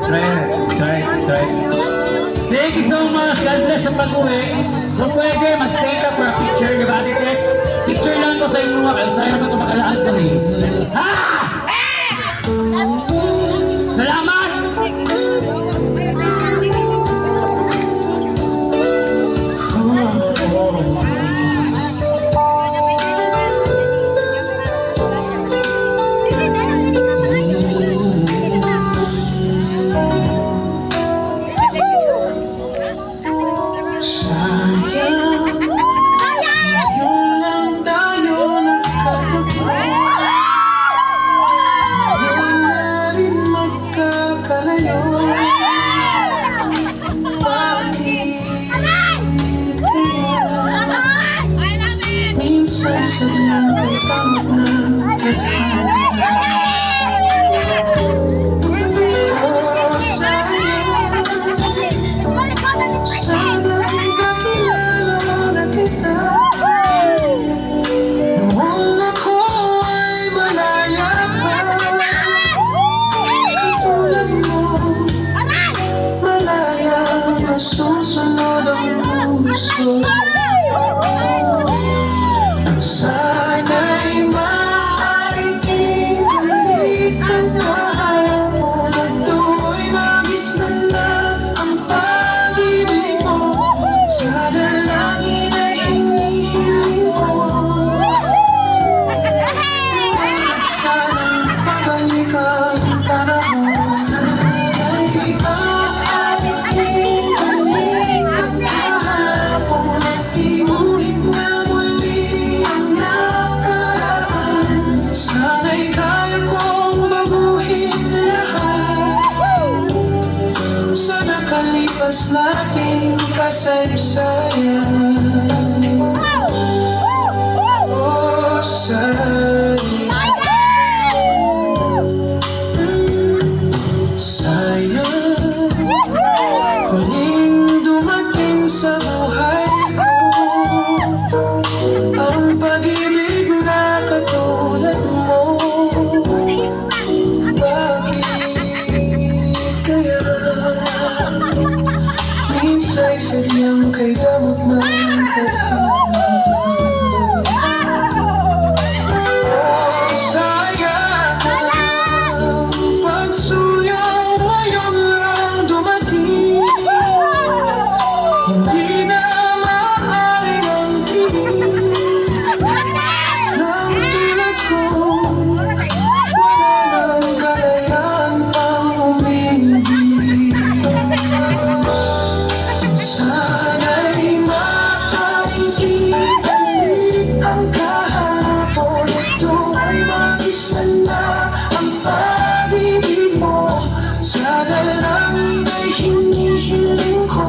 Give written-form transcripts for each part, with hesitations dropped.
Right. Thank you so much. God bless sa pag-uwi. Kung pwede, mag-stay ka for a picture. Diba, Ate Tex? Picture lang ko sa inyo mga kalsaya naman ito makalaan ka rin. Ha! Salamat! Susunod ang puso. Sana'y maaaring ibalik ang kahapon at tuloy magisnan na ang pag-ibig mo. Sa dalangin ay inihiling ko at sana'y pabalik ang panahon. Sana'y maaaring ibalik ang kahapon at imuhit na muli ang nakaraan. Sana'y kaya kong baguhin lahat sa nakalipas nating kasaysayan. Oh, sayang, huling dumating sa buhay ko ang pag-ibig na katulad mo. Bakit kaya minsa'y sadyang kay damot ng tadhana? Oh, sayang, pagsuyo ngayon lang dumating. Hindi na maaaring ang tinig ng tulad ko. Wala nang kalayaan pang umibig. Sana'y maaaring ibalik ang kahapon at tuloy magisan na ang pag-ibig mo. Sa dalangin ay hinihiling ko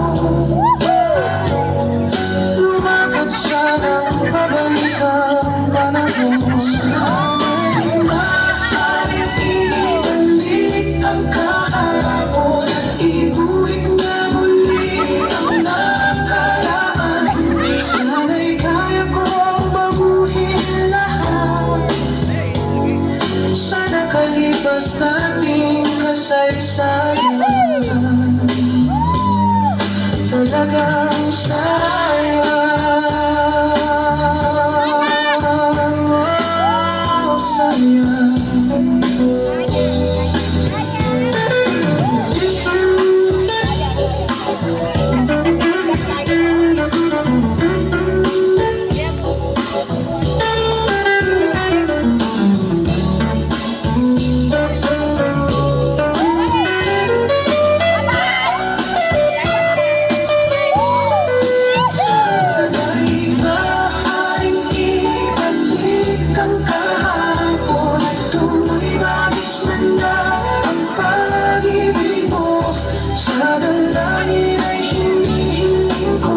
lumakad sanang pabalik ang panahon. Sana'y maaaring ibalik ang kahapon at ibuhik na muli ang nakaraan. Sana'y kaya kong baguhin lahat sa nakalipas nating kasaysayan. Talagang sayang, oh, sayang. Sana'y maaaring ibalik ang kahapon at tuloy magisnan na ang pag-ibig mo. Sa dalangin ay hinihiling ko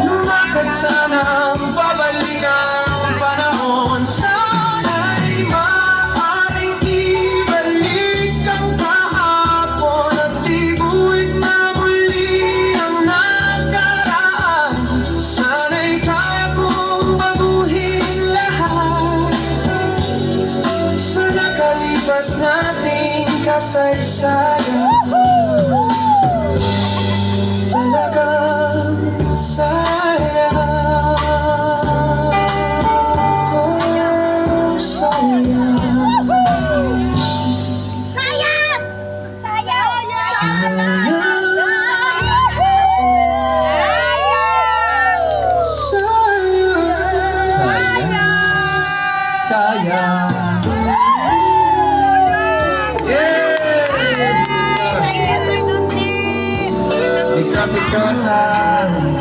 lumakad sana ang pabalik ang panahon. Sana'y maaaring ibalik ang kahapon at ibuhit na muli ang nakaraan. Sana'y kaya kong baguhin lahat sa nakalipas nating kasaysayan. Talagang sayang. Oh, sayang. Sayang! Sayang! Sayang. Yay! Thank you, Sir Nunti! Picture sa